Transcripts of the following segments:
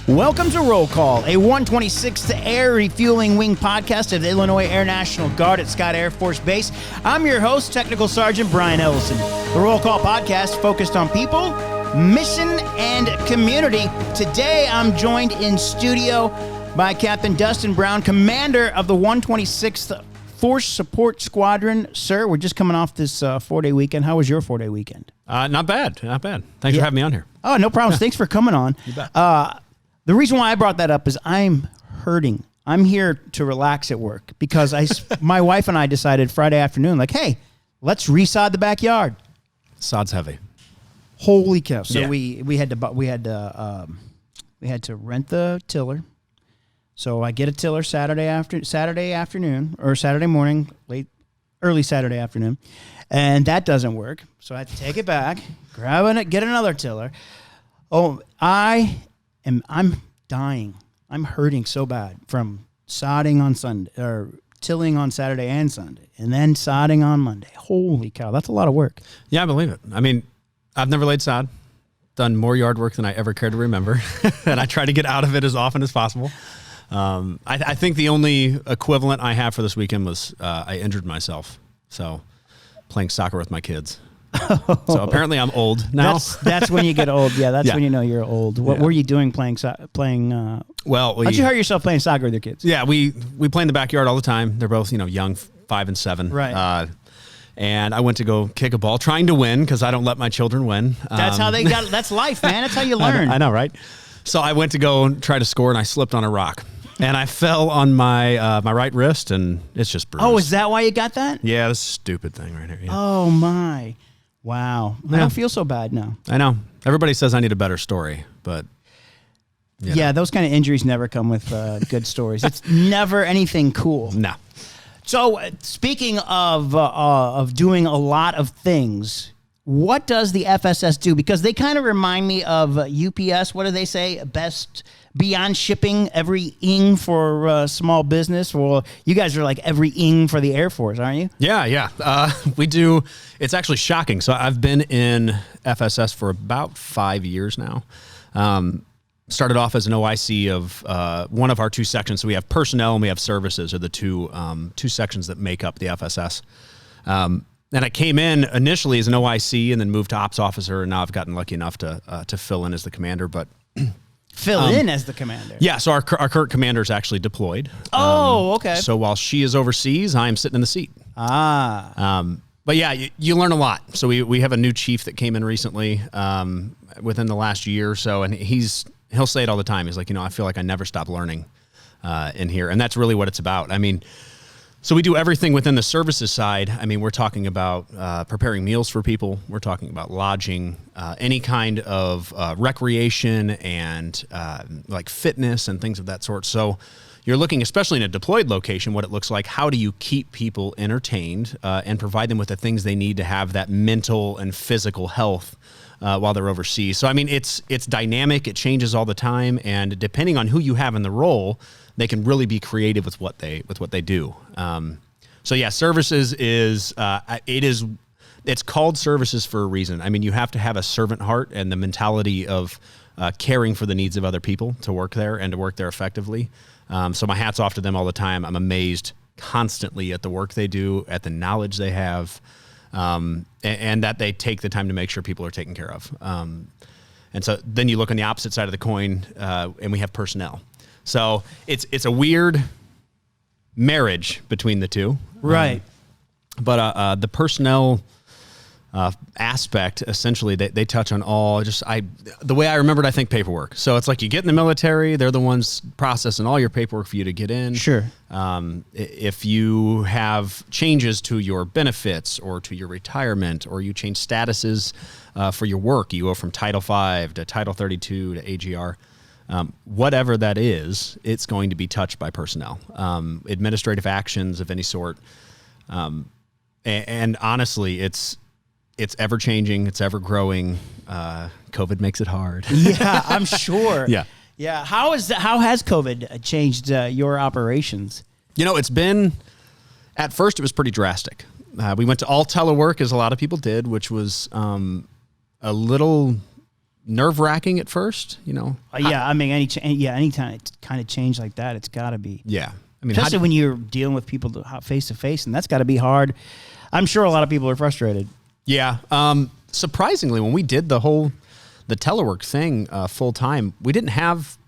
Welcome to Roll Call, a 126th Air Refueling Wing podcast of the Illinois Air National Guard at Scott Air Force Base. I'm your host, Technical Sergeant Brian Ellison. The Roll Call podcast focused on people, mission, and community. Today, I'm joined in studio by Captain Dustin Brown, commander of the 126th Force Support Squadron. Sir, we're just coming off this four-day weekend. How was your four-day weekend? Not bad. Thanks for having me on here. Oh, no problems. Thanks for coming on. You bet. The reason why I brought that up is I'm hurting. I'm here to relax at work because my wife and I decided Friday afternoon, like, hey, let's resod the backyard. Sod's heavy. Holy cow! So Yeah. we had to rent the tiller. So I get a tiller Saturday afternoon or Saturday morning, early Saturday afternoon, and that doesn't work. So I have to take it back, get another tiller. Oh, I'm dying. I'm hurting so bad from sodding on Sunday or tilling on Saturday and Sunday, and then sodding on Monday. Holy cow, that's a lot of work. Yeah, I believe it. I mean, I've never laid sod, done more yard work than I ever care to remember, and I try to get out of it as often as possible. I think the only equivalent I have for this weekend was I injured myself, so playing soccer with my kids. So apparently I'm old now. That's when you get old. Yeah, that's when you know you're old. What were you doing playing? How'd you hurt yourself playing soccer with your kids? Yeah, we play in the backyard all the time. They're both young, 5 and 7. Right. And I went to go kick a ball, trying to win because I don't let my children win. That's how they got. That's life, man. That's how you learn. I know, right? So I went to go and try to score, and I slipped on a rock, and I fell on my my right wrist, and it's just bruised. Oh, is that why you got that? Yeah, this stupid thing right here. Yeah. Oh my. Wow. I don't feel so bad now. I know. Everybody says I need a better story, but... Yeah, those kind of injuries never come with good stories. It's never anything cool. No. So, speaking of doing a lot of things, what does the FSS do? Because they kind of remind me of UPS. What do they say? Best beyond shipping, every ing for small business. Well, you guys are like every ing for the Air Force, aren't you? Yeah. We do. It's actually shocking. So I've been in FSS for about 5 years now. Started off as an OIC of one of our two sections. So we have personnel and we have services are the two sections that make up the FSS. And I came in initially as an OIC and then moved to ops officer, and now I've gotten lucky enough to fill in as the commander. But fill in as the commander. Yeah, so our current commander is actually deployed. Oh, okay. So while she is overseas, I'm sitting in the seat. But yeah, you learn a lot. So we have a new chief that came in recently within the last year or so, and he'll say it all the time. He's like, I feel like I never stop learning in here, and that's really what it's about. I mean, so we do everything within the services side. I mean, we're talking about preparing meals for people. We're talking about lodging, any kind of recreation and like fitness and things of that sort. So you're looking, especially in a deployed location, what it looks like. How do you keep people entertained and provide them with the things they need to have that mental and physical health while they're overseas? So, I mean, it's dynamic. It changes all the time. And depending on who you have in the role, they can really be creative with what they do. So yeah, services it's called services for a reason. I mean, you have to have a servant heart and the mentality of caring for the needs of other people to work there and to work there effectively. So my hat's off to them all the time. I'm amazed constantly at the work they do, at the knowledge they have, and that they take the time to make sure people are taken care of. And so then you look on the opposite side of the coin, and we have personnel. So it's a weird marriage between the two. Right. But the personnel aspect, essentially, they touch on all the way I remembered, I think paperwork. So it's like you get in the military, they're the ones processing all your paperwork for you to get in. Sure. If you have changes to your benefits or to your retirement, or you change statuses for your work, you go from Title V to Title 32 to AGR. Whatever that is, it's going to be touched by personnel. Administrative actions of any sort. And honestly, it's ever changing. It's ever growing. COVID makes it hard. Yeah, I'm sure. Yeah. How has COVID changed your operations? It's been, at first it was pretty drastic. We went to all telework, as a lot of people did, which was a little nerve-wracking at first, I mean, anytime it's kind of change like that, it's got to be. Yeah. I mean, especially when you're dealing with people face to face, and that's got to be hard. I'm sure a lot of people are frustrated. Yeah. Surprisingly, when we did the telework thing full time, we didn't have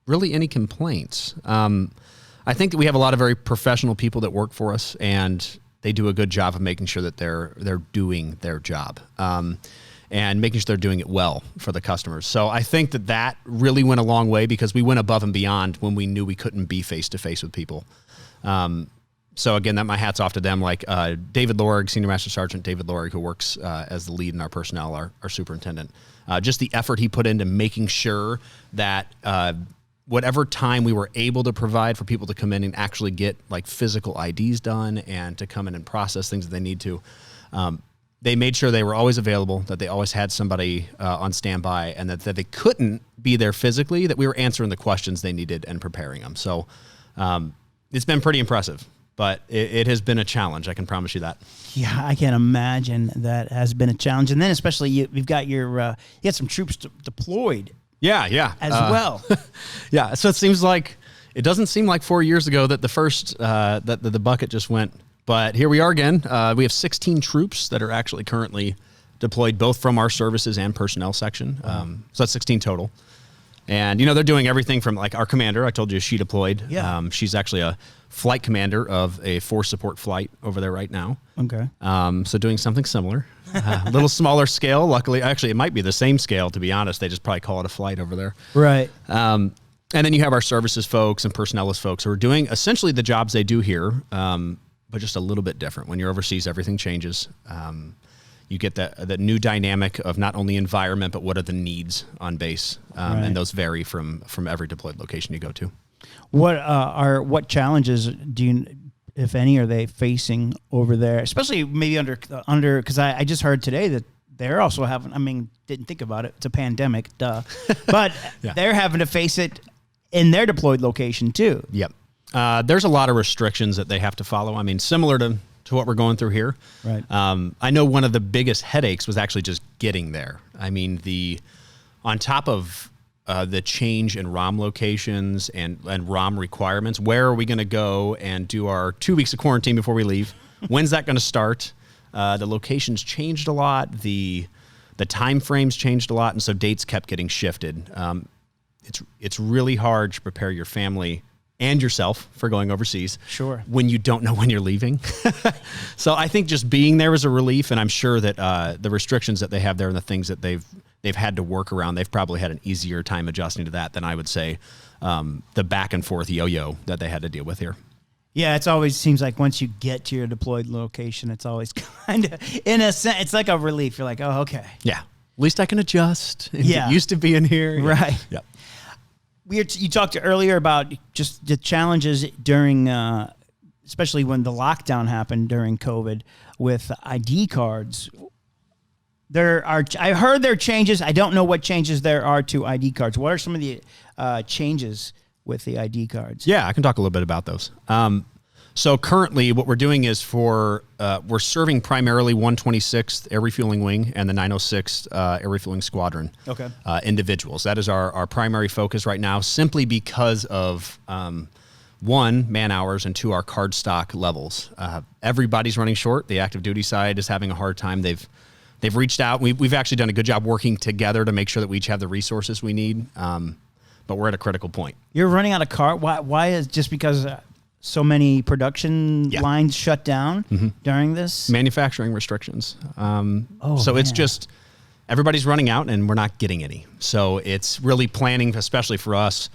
really any complaints. I think that we have a lot of very professional people that work for us, and they do a good job of making sure that they're doing their job. And making sure they're doing it well for the customers. So I think that really went a long way, because we went above and beyond when we knew we couldn't be face-to-face with people. So again, my hat's off to them, like David Lorig, Senior Master Sergeant David Lorig, who works as the lead in our personnel, our superintendent. Just the effort he put into making sure that whatever time we were able to provide for people to come in and actually get like physical IDs done and to come in and process things that they need to, they made sure they were always available, that they always had somebody on standby, and that they couldn't be there physically, that we were answering the questions they needed and preparing them. So it's been pretty impressive, but it has been a challenge. I can promise you that. Yeah, I can imagine that has been a challenge. And then especially you've got you had some troops deployed. Yeah. As well. Yeah. So it doesn't seem like 4 years ago that the first, that the bucket just went. But here we are again. We have 16 troops that are actually currently deployed, both from our services and personnel section. So that's 16 total. And, they're doing everything from, like, our commander. I told you she deployed. Yeah. She's actually a flight commander of a force support flight over there right now. Okay. So doing something similar. A little smaller scale. Luckily, actually, it might be the same scale, to be honest. They just probably call it a flight over there. Right. And then you have our services folks and personnelist folks who are doing essentially the jobs they do here, but just a little bit different. When you're overseas, everything changes. You get that new dynamic of not only environment, but what are the needs on base, Right. and those vary from every deployed location you go to. What challenges if any, are they facing over there, especially maybe under because I just heard today that they're also having. I mean, didn't think about it. It's a pandemic, duh, but Yeah. they're having to face it in their deployed location too. Yep. There's a lot of restrictions that they have to follow. I mean, similar to what we're going through here. Right. I know one of the biggest headaches was actually just getting there. I mean, on top of the change in ROM locations and ROM requirements, where are we going to go and do our 2 weeks of quarantine before we leave? When's that going to start? The locations changed a lot. The time frames changed a lot, and so dates kept getting shifted. It's really hard to prepare your family and yourself for going overseas. Sure. When you don't know when you're leaving. So I think just being there is a relief, and I'm sure that the restrictions that they have there and the things that they've had to work around, they've probably had an easier time adjusting to that than I would say the back and forth yo-yo that they had to deal with here. Yeah, it's always seems like once you get to your deployed location, it's always kind of, in a sense, it's like a relief. You're like, oh, okay. Yeah. At least I can adjust and Yeah. get used to being here. Right. Yep. You talked earlier about just the challenges during, especially when the lockdown happened during COVID with ID cards. I heard there are changes. I don't know what changes there are to ID cards. What are some of the changes with the ID cards? Yeah, I can talk a little bit about those. So currently what we're doing is we're serving primarily 126th Air Refueling Wing and the 906th Air Refueling Squadron individuals. That is our primary focus right now, simply because of, one, man hours, and two, our card stock levels. Everybody's running short. The active duty side is having a hard time. They've reached out. We've actually done a good job working together to make sure that we each have the resources we need, but we're at a critical point. You're running out of card? Why is just because... so many production lines shut down during this? Manufacturing restrictions. So it's just everybody's running out and we're not getting any. So it's really planning, especially for us,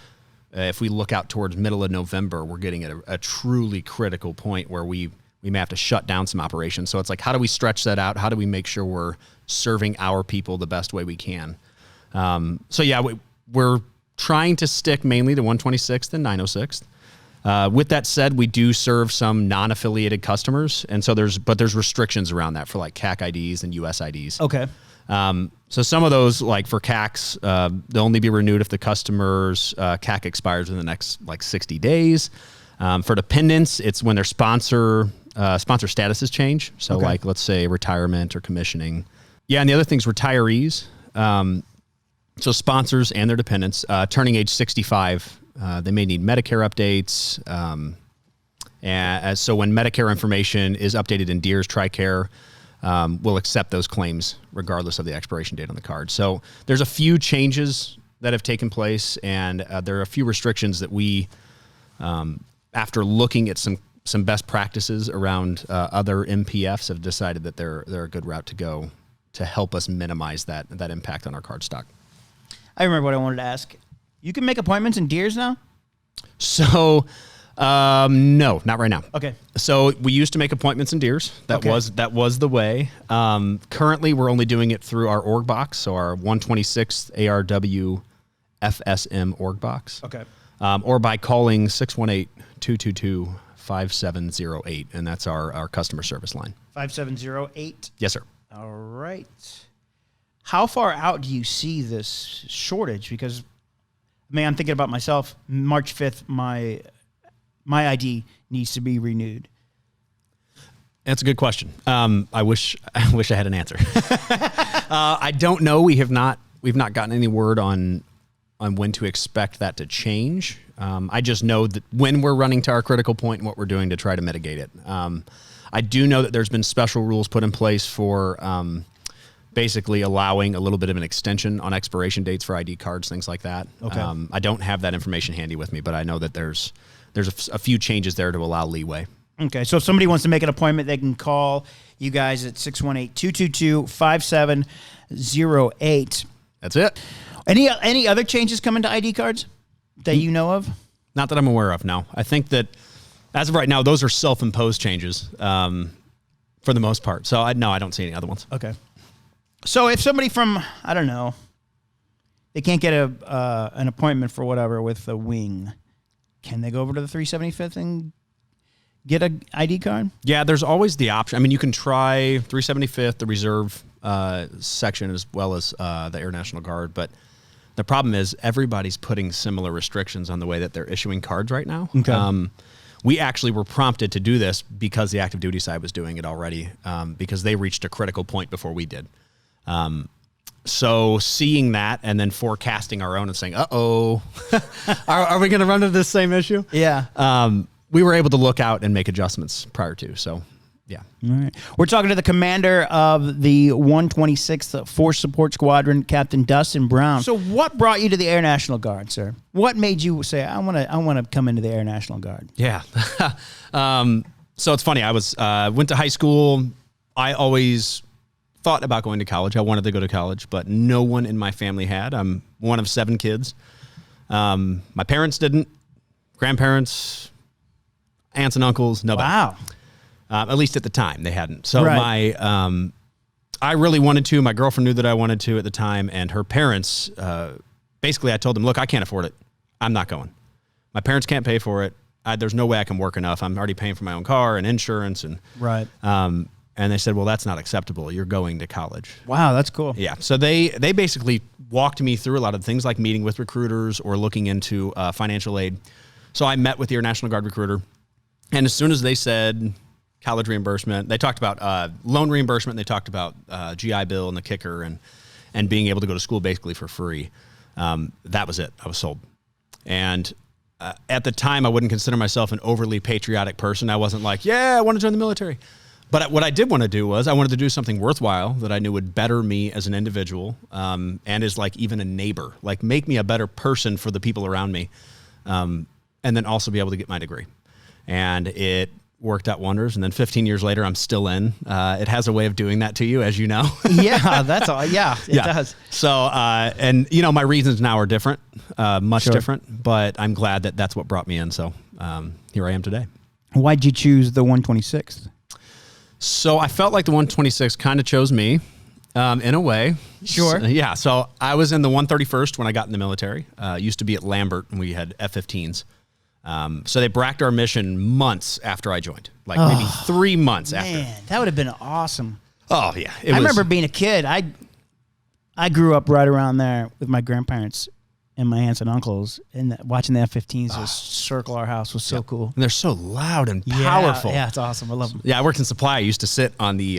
if we look out towards middle of November, we're getting at a truly critical point where we may have to shut down some operations. So it's like, how do we stretch that out? How do we make sure we're serving our people the best way we can? We're trying to stick mainly to 126th and 906th. With that said, we do serve some non-affiliated customers, and so there's restrictions around that for like CAC IDs and US IDs. Okay. So some of those, like for CACs, they'll only be renewed if the customer's CAC expires in the next 60 days. For dependents, it's when their sponsor statuses change. So let's say retirement or commissioning. Yeah, and the other thing's retirees. So sponsors and their dependents turning age 65, they may need Medicare updates. And so when Medicare information is updated in Deere's TRICARE, we'll accept those claims regardless of the expiration date on the card. So there's a few changes that have taken place, and there are a few restrictions that we, after looking at some best practices around other MPFs, have decided that they're a good route to go to help us minimize that impact on our card stock. I remember what I wanted to ask. You can make appointments in Deere's now? So, no, not right now. Okay. So we used to make appointments in Deere's. That was the way. Currently, we're only doing it through our org box, so our 126th ARW FSM org box. Okay. Or by calling 618-222-5708, and that's our customer service line. 5708? Yes, sir. All right. How far out do you see this shortage? Because, I mean, I'm thinking about myself. March 5th, my ID needs to be renewed. That's a good question. I wish I had an answer. I don't know. We've not gotten any word on when to expect that to change. I just know that when we're running to our critical point and what we're doing to try to mitigate it. I do know that there's been special rules put in place for basically allowing a little bit of an extension on expiration dates for ID cards, things like that. Okay. I don't have that information handy with me, but I know that there's a few changes there to allow leeway. Okay, so if somebody wants to make an appointment, they can call you guys at 618-222-5708. That's it. Any other changes coming to ID cards that you know of? Not that I'm aware of, no. I think that as of right now, those are self-imposed changes for the most part. So I don't see any other ones. Okay. So if somebody from, I don't know, they can't get an appointment for whatever with a wing, can they go over to the 375th and get an ID card? Yeah, there's always the option. I mean, you can try 375th, the reserve section, as well as the Air National Guard. But the problem is everybody's putting similar restrictions on the way that they're issuing cards right now. Okay. We actually were prompted to do this because the active duty side was doing it already, because they reached a critical point before we did. So seeing that and then forecasting our own and saying, uh-oh, are we going to run into this same issue? Yeah. We were able to look out and make adjustments prior to. So, yeah. All right. We're talking to the commander of the 126th Force Support Squadron, Captain Dustin Brown. So what brought you to the Air National Guard, sir? What made you say, I want to come into the Air National Guard? Yeah. So it's funny. I went to high school. I always thought about going to college. I wanted to go to college, but no one in my family had. I'm one of 7 kids. My parents didn't. Grandparents, aunts and uncles, nobody. Wow. At least at the time, they hadn't. So right. I really wanted to. My girlfriend knew that I wanted to at the time, and her parents, basically I told them, look, I can't afford it. I'm not going. My parents can't pay for it. There's no way I can work enough. I'm already paying for my own car and insurance. And right. And they said, well, that's not acceptable. You're going to college. Wow, that's cool. Yeah. So they basically walked me through a lot of things like meeting with recruiters or looking into financial aid. So I met with the Air National Guard recruiter. And as soon as they said college reimbursement, they talked about loan reimbursement. They talked about GI Bill and the kicker and being able to go to school basically for free. That was it. I was sold. And at the time, I wouldn't consider myself an overly patriotic person. I wasn't like, yeah, I want to join the military. But what I did want to do was I wanted to do something worthwhile that I knew would better me as an individual and as like even a neighbor, like make me a better person for the people around me, and then also be able to get my degree. And it worked out wonders. And then 15 years later, I'm still in. It has a way of doing that to you, as you know. Yeah, that's all. Yeah, it does. So, and you know, my reasons now are different, much different, but I'm glad that that's what brought me in. So here I am today. Why'd you choose the 126th? So I felt like the 126 kind of chose me in a way. Sure. Yeah. So I was in the 131st when I got in the military. Used to be at Lambert, and we had F-15s. So they bracked our mission months after I joined, like maybe 3 months after. Man, that would have been awesome. Oh, yeah. I remember being a kid. I grew up right around there with my grandparents and my aunts and uncles, and watching the F-15s just circle our house was so cool. And they're so loud and powerful. Yeah, it's awesome. I love them. Yeah, I worked in supply. I used to sit on the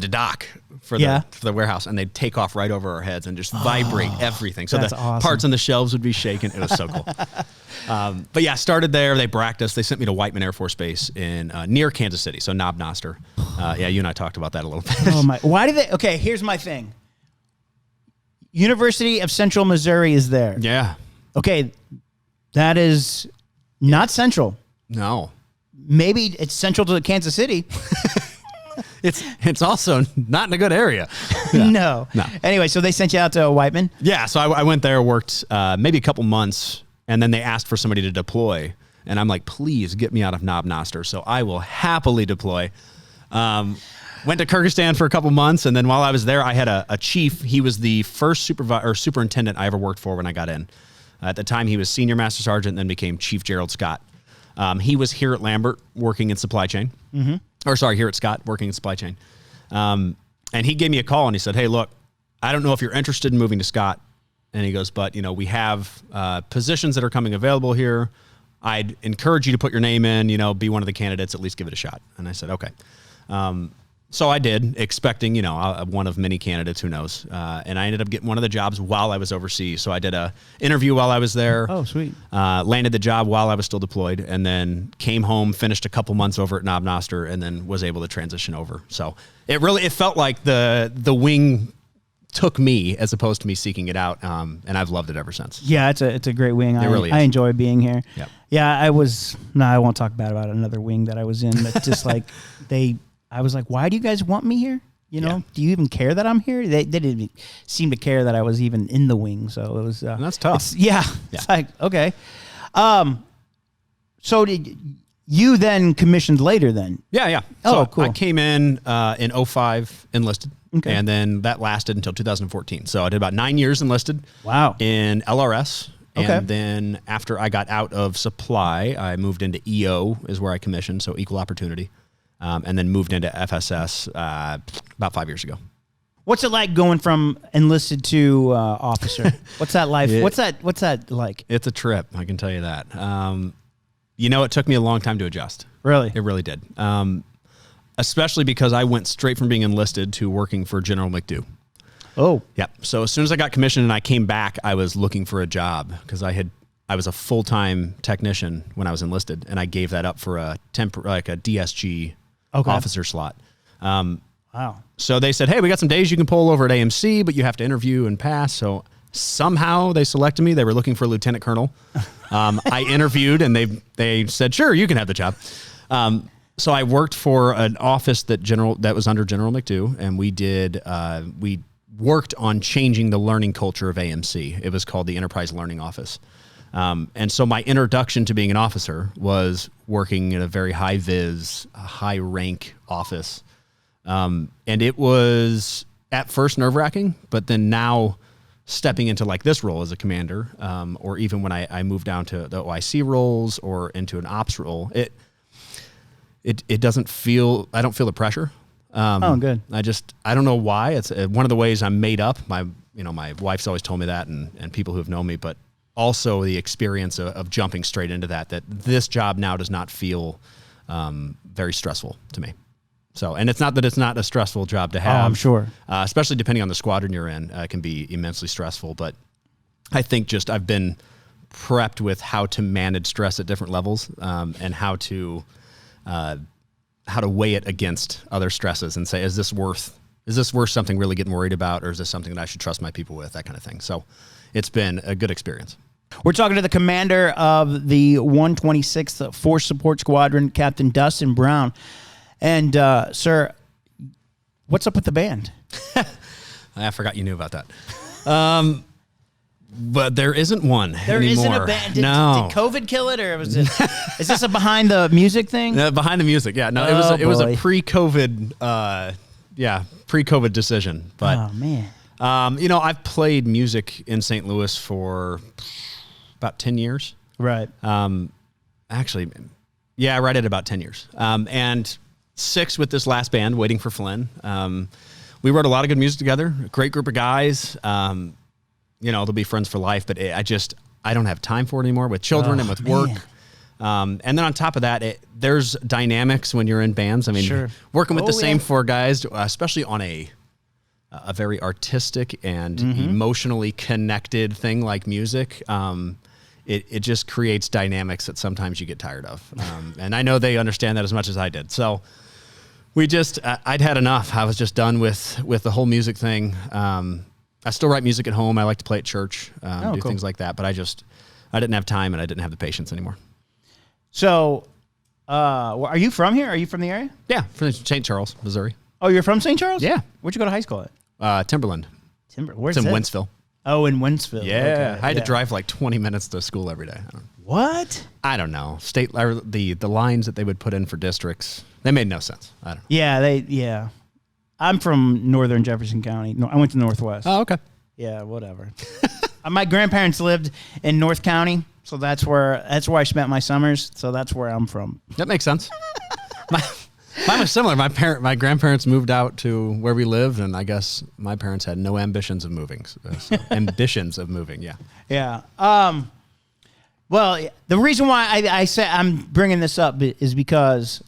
dock for the warehouse, and they'd take off right over our heads and just vibrate everything. So the parts on the shelves would be shaking. It was so cool. But yeah, started there. They bracked us. They sent me to Whiteman Air Force Base in near Kansas City, so Knob Noster. Yeah, you and I talked about that a little bit. Oh my! Why did they? Okay, here's my thing. University of Central Missouri is there. Yeah. Okay, that is not central. No. Maybe it's central to Kansas City. It's also not in a good area. Yeah. No. Anyway, so they sent you out to Whiteman? Yeah, so I went there, worked maybe a couple months, and then they asked for somebody to deploy. And I'm like, please get me out of Knob Noster. So I will happily deploy. Went to Kyrgyzstan for a couple months, and then while I was there, I had a chief. He was the first superintendent I ever worked for when I got in. At the time, he was senior master sergeant, and then became Chief Gerald Scott. He was here at Lambert working in supply chain. Here at Scott working in supply chain. And he gave me a call, and he said, hey, look, I don't know if you're interested in moving to Scott. And he goes, but, we have positions that are coming available here. I'd encourage you to put your name in, be one of the candidates, at least give it a shot. And I said, okay. So I did, expecting, one of many candidates, who knows. And I ended up getting one of the jobs while I was overseas. So I did a interview while I was there. Oh, sweet. Landed the job while I was still deployed, and then came home, finished a couple months over at Knob Noster, and then was able to transition over. So it felt like the wing took me as opposed to me seeking it out. And I've loved it ever since. Yeah, it's a great wing. Really is. I enjoy being here. Yep. Yeah, I won't talk bad about another wing that I was in, but just like I was like, why do you guys want me here? Do you even care that I'm here? They didn't seem to care that I was even in the wing. So it was, and that's tough. It's like, okay. So did you then commissioned later then? Yeah. Oh, so cool. I came in 05 enlisted. Okay. And then that lasted until 2014. So I did about 9 years enlisted. Wow. In LRS. Okay. And then after I got out of supply, I moved into EO is where I commissioned. So equal opportunity. And then moved into FSS about 5 years ago. What's it like going from enlisted to officer? What's that life? What's that like? It's a trip, I can tell you that. It took me a long time to adjust. Really? It really did. Especially because I went straight from being enlisted to working for General McDew. Oh. Yep. So as soon as I got commissioned and I came back, I was looking for a job because I was a full-time technician when I was enlisted, and I gave that up for a DSG officer slot. Wow. So they said, hey, we got some days you can pull over at AMC, but you have to interview and pass. So somehow they selected me. They were looking for a lieutenant colonel. I interviewed, and they said, sure, you can have the job. So I worked for an office that was under General McDew, and we worked on changing the learning culture of AMC. It was called the Enterprise Learning Office. And so my introduction to being an officer was working in a very high-vis, high-rank office. And it was at first nerve-wracking, but then now stepping into like this role as a commander, or even when I moved down to the OIC roles or into an ops role, it doesn't feel, I don't feel the pressure. Good. I don't know why. It's one of the ways I'm made up. My wife's always told me that, and people who have known me, but also the experience of jumping straight into that this job now does not feel very stressful to me. So, and it's not that it's not a stressful job to have. Oh, I'm sure. Especially depending on the squadron you're in, it can be immensely stressful. But I think I've been prepped with how to manage stress at different levels, and how to weigh it against other stresses and say, is this worth something really getting worried about, or is this something that I should trust my people with, that kind of thing. So it's been a good experience. We're talking to the commander of the 126th Force Support Squadron, Captain Dustin Brown. And, sir, what's up with the band? I forgot you knew about that. But there isn't one There anymore. isn't a band. No. Did COVID kill it, or was it? Is this a behind the music thing? Behind the music, yeah. No, it was a pre-COVID, pre-COVID decision. But oh man. I've played music in St. Louis for about 10 years. Right. Actually, yeah, right at about 10 years. And 6 with this last band, Waiting for Flynn. We wrote a lot of good music together. A great group of guys. they'll be friends for life, but I don't have time for it anymore with children and with work. And then on top of that, there's dynamics when you're in bands. I mean, working with the same four guys, especially on a very artistic and emotionally connected thing like music, it just creates dynamics that sometimes you get tired of. And I know they understand that as much as I did. So I'd had enough. I was just done with the whole music thing. I still write music at home. I like to play at church, do things like that. But I didn't have time and I didn't have the patience anymore. So, are you from here? Are you from the area? Yeah, from St. Charles, Missouri. Oh, you're from St. Charles? Yeah. Where'd you go to high school at? Timberland. Where's it's in it? Wentzville. Oh, in Wentzville. Yeah. Okay. I had to drive like 20 minutes to school every day. What? I don't know. The lines that they would put in for districts, they made no sense. I don't know. Yeah, I'm from northern Jefferson County. No, I went to Northwest. Oh, okay. Yeah, whatever. My grandparents lived in North County, so that's where I spent my summers. So that's where I'm from. That makes sense. Mine was similar. My grandparents moved out to where we lived, and I guess my parents had no ambitions of moving. Ambitions of moving, yeah. Yeah. Well, the reason why I say I'm bringing this up is because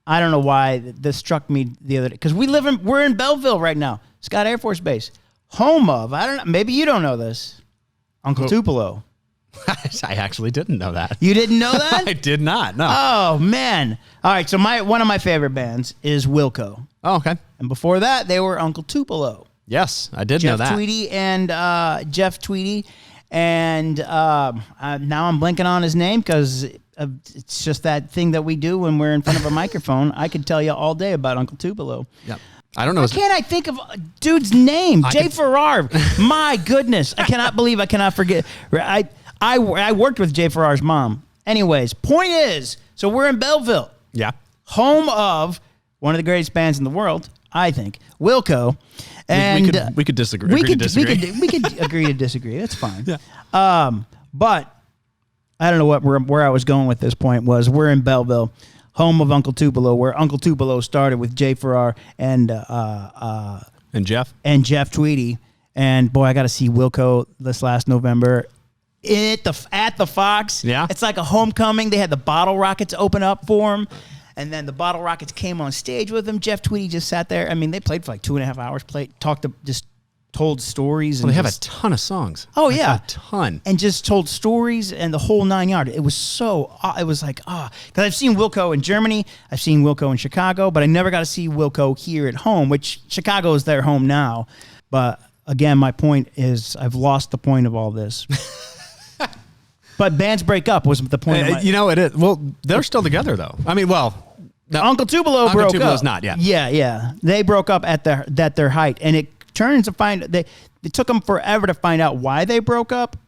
I don't know why this struck me the other day. Because we're in Belleville right now, Scott Air Force Base, home of, I don't know, maybe you don't know this, Uncle Tupelo. I actually didn't know that. You didn't know that? I did not, no. Oh, man. All right, so one of my favorite bands is Wilco. Oh, okay. And before that, they were Uncle Tupelo. Yes, I did know that. Jeff Tweedy. And now I'm blanking on his name because it's just that thing that we do when we're in front of a microphone. I could tell you all day about Uncle Tupelo. Yep. I don't know. Can't I think of dude's name? Jay Farrar. My goodness. I cannot believe I cannot forget. I worked with Jay Farrar's mom. Anyways, point is, so we're in Belleville. Yeah. Home of one of the greatest bands in the world, I think, Wilco. And we could disagree. We could agree to disagree. That's fine. Yeah. But I don't know where I was going with this point was we're in Belleville, home of Uncle Tupelo, where Uncle Tupelo started with Jay Farrar and Jeff Tweedy. And boy, I got to see Wilco this last November at the Fox. Yeah. It's like a homecoming. They had the Bottle Rockets open up for him. And then the Bottle Rockets came on stage with him. Jeff Tweedy just sat there. I mean, they played for like 2.5 hours. Told stories. Well, they have a ton of songs. Oh, yeah. A ton. And just told stories and the whole 9 yards. It was it was like, because I've seen Wilco in Germany. I've seen Wilco in Chicago, but I never got to see Wilco here at home, which Chicago is their home now. But again, my point is I've lost the point of all this. But bands break up was the point. It is. Well, they're still together, though. I mean, no, Uncle Tupelo broke up. Uncle Tupelo's not, yeah. Yeah. They broke up at their height. And it turns to it took them forever to find out why they broke up.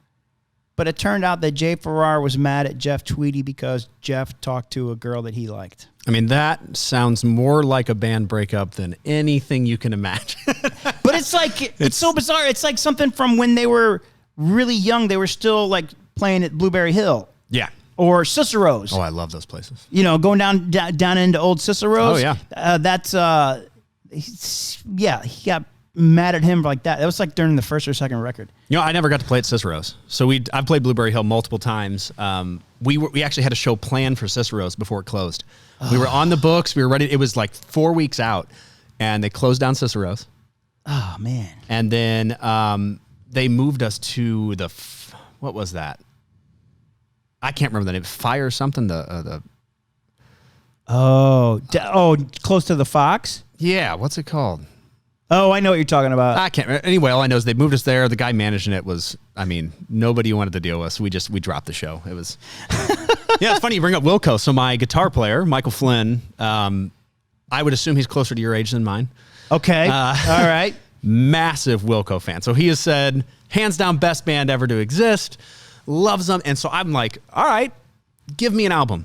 But it turned out that Jay Farrar was mad at Jeff Tweedy because Jeff talked to a girl that he liked. I mean, that sounds more like a band breakup than anything you can imagine. But it's like, it's so bizarre. It's like something from when they were really young. They were still like playing at Blueberry Hill. Yeah. Or Cicero's. Oh, I love those places. Going down into old Cicero's. Oh, yeah. He got mad at him like that. That was like during the first or second record. I never got to play at Cicero's. So I've played Blueberry Hill multiple times. We actually had a show planned for Cicero's before it closed. We were on the books. We were ready. It was like 4 weeks out, and they closed down Cicero's. Oh, man. And then they moved us to what was that? I can't remember the name. Fire something. Close to the Fox? Yeah, what's it called? Oh, I know what you're talking about. I can't remember. Anyway, all I know is they moved us there. The guy managing it was, nobody wanted to deal with us. We dropped the show. It was, it's funny you bring up Wilco. So my guitar player, Michael Flynn, I would assume he's closer to your age than mine. Okay. All right. Massive Wilco fan. So he has said, hands down, best band ever to exist. Loves them. And so I'm like, all right, give me an album.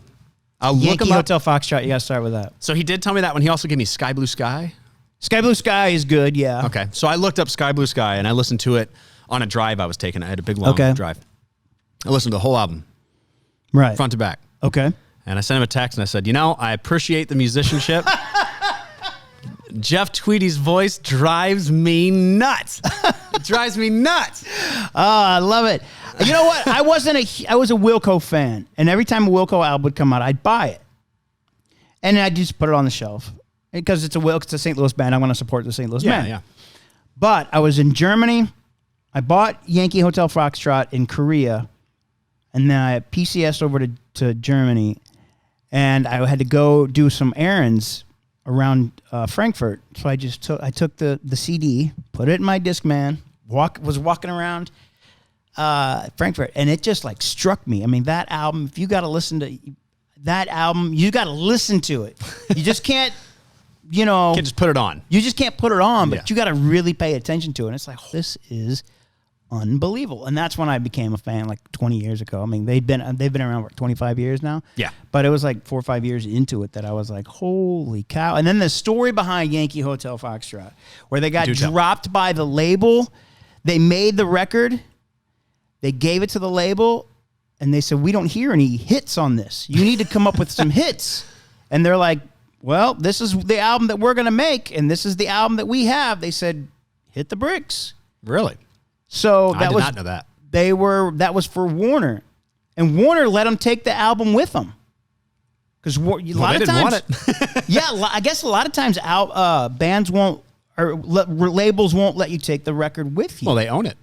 I'll look Yankee Hotel Foxtrot. You got to start with that. So he did tell me that one. He also gave me Sky Blue Sky. Sky Blue Sky is good, yeah. Okay. So I looked up Sky Blue Sky and I listened to it on a drive I was taking. I had a big, long drive. I listened to the whole album. Right. Front to back. Okay. And I sent him a text and I said, I appreciate the musicianship. Jeff Tweedy's voice drives me nuts. It drives me nuts. I love it. You know what? I was a Wilco fan, and every time a Wilco album would come out, I'd buy it, and I'd just put it on the shelf because it's a St. Louis band. I want to support the St. Louis band. Yeah. But I was in Germany. I bought Yankee Hotel Foxtrot in Korea, and then I PCS'd over to Germany, and I had to go do some errands around Frankfurt. So I took the CD, put it in my Discman, was walking around Frankfurt, and it just like struck me. I mean, that album, if you got to listen to that album, you got to listen to it. You just can't, you can't just put it on. You just can't put it on, but you got to really pay attention to it. And it's like, this is unbelievable. And that's when I became a fan, like 20 years ago. I mean, they've been around for 25 years now. Yeah. But it was like 4 or 5 years into it that I was like, holy cow. And then the story behind Yankee Hotel Foxtrot, where they got dropped by the label. They made the record. They gave it to the label, and they said, we don't hear any hits on this. You need to come up with some hits. And they're like, well, this is the album that we're going to make, and this is the album that we have. They said, hit the bricks. Really? So I did not know that. That was for Warner, and Warner let them take the album with them because a lot of times, want it. I guess a lot of times bands won't or labels won't let you take the record with you. Well, they own it.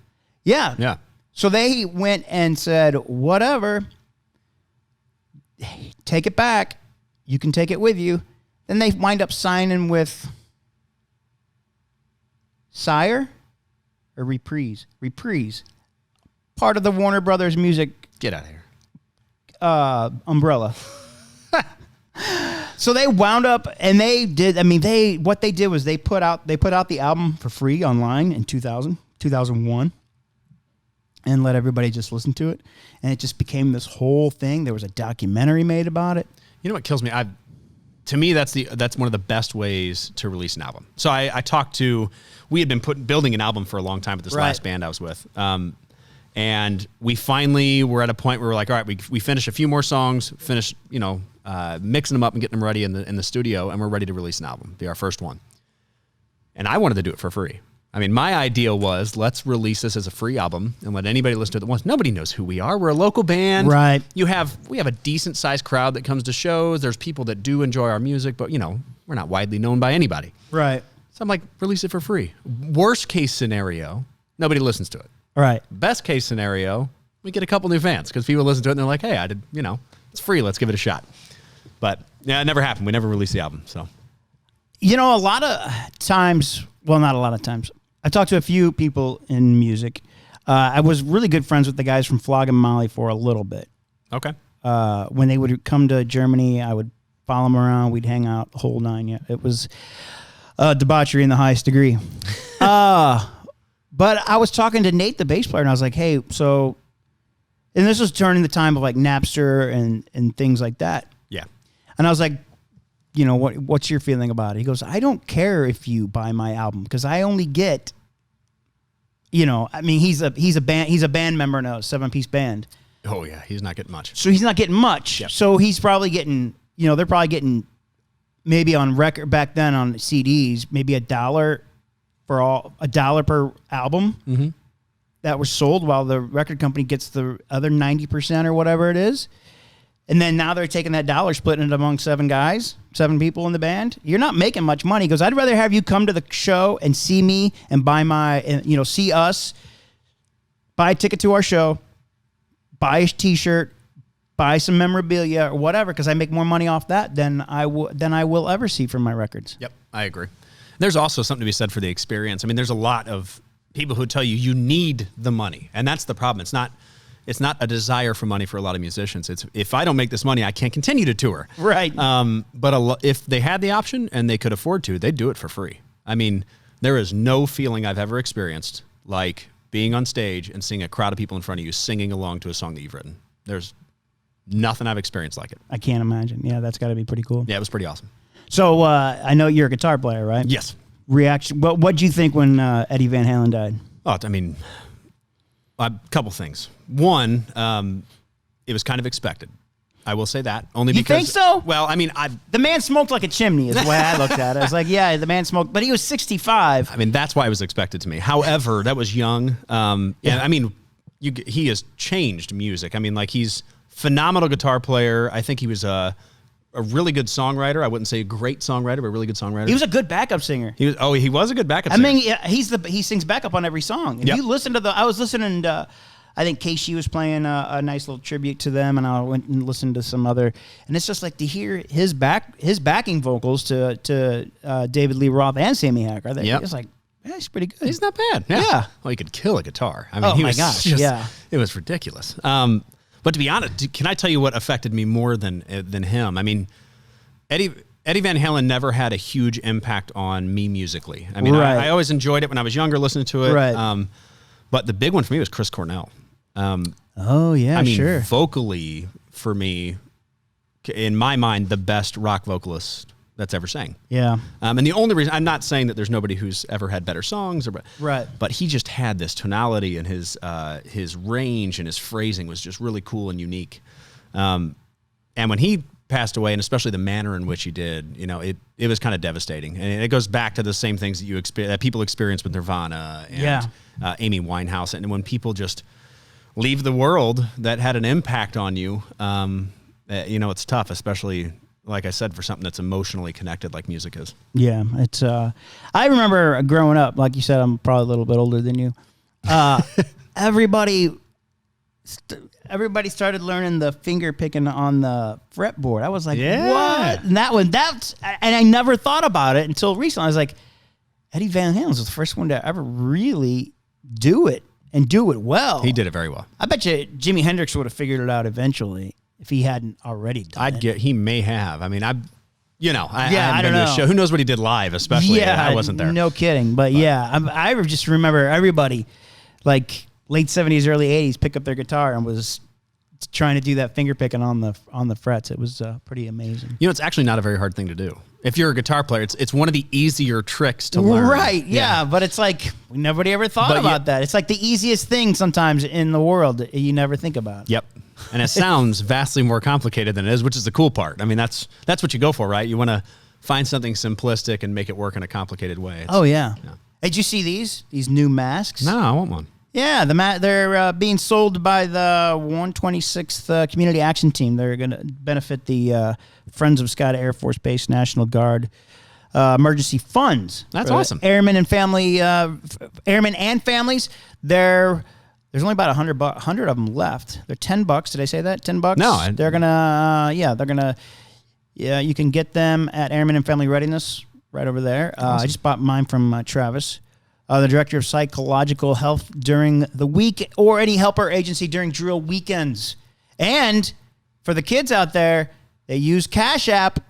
Yeah. So they went and said, whatever, take it back. You can take it with you. Then they wind up signing with Sire. Or Reprise, part of the Warner Brothers music. Get out of here. Umbrella. So they wound up, and they did. I mean, what they did was they put out the album for free online in 2001, and let everybody just listen to it, and it just became this whole thing. There was a documentary made about it. You know what kills me? To me, that's one of the best ways to release an album. So I talked to. We had been building an album for a long time with this last band I was with. And we finally were at a point where we're like, all right, we finished a few more songs, mixing them up and getting them ready in the studio, and we're ready to release an album, be our first one. And I wanted to do it for free. I mean, my idea was, let's release this as a free album and let anybody listen to it at once. Nobody knows who we are. We're a local band. Right. We have a decent-sized crowd that comes to shows. There's people that do enjoy our music, but, we're not widely known by anybody. Right. So I'm like, release it for free. Worst case scenario, nobody listens to it. Right. Best case scenario, we get a couple new fans because people listen to it and they're like, hey, it's free. Let's give it a shot. But yeah, it never happened. We never released the album. So, a lot of times, well, not a lot of times. I talked to a few people in music. I was really good friends with the guys from Flogging Molly for a little bit. Okay. When they would come to Germany, I would follow them around. We'd hang out the whole nine. Yeah, it was debauchery in the highest degree. But I was talking to Nate, the bass player, and I was like, hey, so, and this was during the time of like Napster and things like that. Yeah. And I was like, what's your feeling about it? He goes, I don't care if you buy my album because I only get, he's a band member in a 7-piece band. Oh yeah, he's not getting much. So he's not getting much. Yep. So he's probably getting, they're probably getting maybe on record back then on CDs, maybe $1 per album that was sold, while the record company gets the other 90% or whatever it is. And then now they're taking that $1, splitting it among 7 people in the band. You're not making much money. He goes, I'd rather have you come to the show and see me and see us, buy a ticket to our show, buy a T-shirt, buy some memorabilia or whatever, because I make more money off that than I will ever see from my records. Yep, I agree. There's also something to be said for the experience. I mean, there's a lot of people who tell you need the money, and that's the problem. It's not a desire for money for a lot of musicians. It's, if I don't make this money, I can't continue to tour. Right. But if they had the option and they could afford to, they'd do it for free. I mean, there is no feeling I've ever experienced like being on stage and seeing a crowd of people in front of you singing along to a song that you've written. There's nothing I've experienced like it. I can't imagine. Yeah, that's got to be pretty cool. Yeah, it was pretty awesome. So I know you're a guitar player, right? Yes. Reaction. What'd you think when Eddie Van Halen died? Oh, I mean, a couple things. One, it was kind of expected. I will say that. Only You because, think so? Well, I mean, the man smoked like a chimney is the way I looked at it. I was like, yeah, the man smoked, but he was 65. I mean, that's why it was expected to me. However, that was young. And I mean, he has changed music. I mean, like, he's phenomenal guitar player. I think he was a really good songwriter. I wouldn't say a great songwriter, but a really good songwriter. He was a good backup singer. He was a good backup singer. I mean, he sings backup on every song. If you listen to I was listening to, I think Casey was playing a nice little tribute to them, and I went and listened to some other, and it's just like to hear his backing vocals to David Lee Roth and Sammy Hagar. It's like, yeah, he's pretty good. He's not bad. Yeah. Well, he could kill a guitar. I mean, oh my gosh, it was ridiculous. But to be honest, can I tell you what affected me more than him? I mean, Eddie Van Halen never had a huge impact on me musically. I mean, I always enjoyed it when I was younger, listening to it. Right. But the big one for me was Chris Cornell. Oh yeah, I mean, sure. Vocally, for me, in my mind, the best rock vocalist that's ever sang. Yeah. And the only reason, I'm not saying that there's nobody who's ever had better songs, but he just had this tonality, and his range and his phrasing was just really cool and unique. And when he passed away, and especially the manner in which he did, it was kind of devastating. And it goes back to the same things that people experience with Nirvana and Amy Winehouse. And when people just leave the world that had an impact on you, it's tough, especially, like I said, for something that's emotionally connected like music is. Yeah, it's. I remember growing up, like you said, I'm probably a little bit older than you. Everybody started learning the finger picking on the fretboard. I was like, what? And and I never thought about it until recently. I was like, Eddie Van Halen was the first one to ever really do it and do it well. He did it very well. I bet you Jimi Hendrix would have figured it out eventually if he hadn't already done it. He may have. I mean, I don't know. Show. Who knows what he did live, especially. I wasn't there. No kidding. But I just remember everybody, like late 70s, early 80s, pick up their guitar and was trying to do that finger picking on the frets. It was pretty amazing. It's actually not a very hard thing to do. If you're a guitar player, it's one of the easier tricks to learn. Right, yeah. But it's like nobody ever thought about that. It's like the easiest thing sometimes in the world that you never think about. Yep. And it sounds vastly more complicated than it is, which is the cool part. I mean, that's what you go for, right? You want to find something simplistic and make it work in a complicated way. Yeah. Hey, did you see these new masks? No, I want one. Yeah, they're being sold by the 126th Community Action Team. They're going to benefit the Friends of Scott Air Force Base National Guard emergency funds. That's awesome. Airmen and families. There's only about 100 of them left. They're $10. Did I say that? $10? No. They're gonna. You can get them at Airmen and Family Readiness right over there. Awesome. I just bought mine from Travis. The director of psychological health during the week, or any helper agency during drill weekends. And for the kids out there, they use Cash App.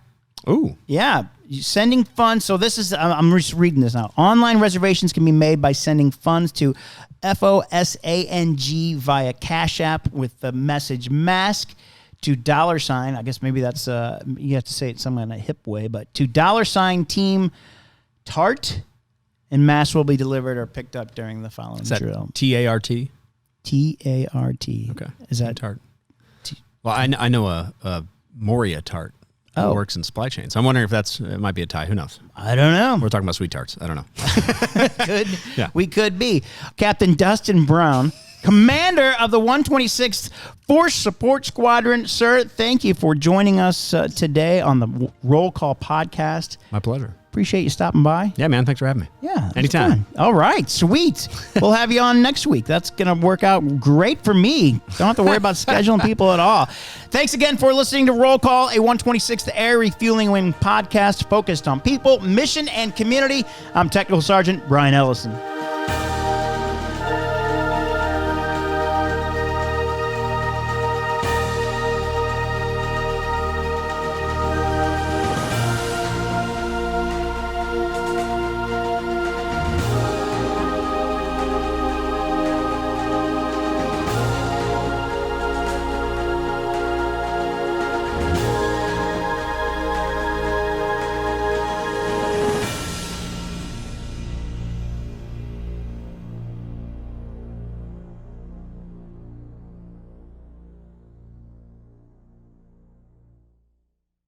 Ooh. Yeah, sending funds. So this is, I'm just reading this now. Online reservations can be made by sending funds to FOSANG via Cash App with the message MASK to $. I guess maybe that's, you have to say it some kind of hip way, but to $Team TART. And masks will be delivered or picked up during the following drill. TART? TART. Okay. Is that tart? Well, I know a Moria tart who works in supply chain. So I'm wondering if it might be a tie. Who knows? I don't know. We're talking about sweet tarts. I don't know. We could be. Captain Dustin Brown, commander of the 126th Force Support Squadron. Sir, thank you for joining us today on the Roll Call Podcast. My pleasure. Appreciate you stopping by. Yeah, man. Thanks for having me. Yeah. Anytime. All right. Sweet. We'll have you on next week. That's going to work out great for me. Don't have to worry about scheduling people at all. Thanks again for listening to Roll Call, a 126th Air Refueling Wing podcast focused on people, mission, and community. I'm Technical Sergeant Brian Ellison.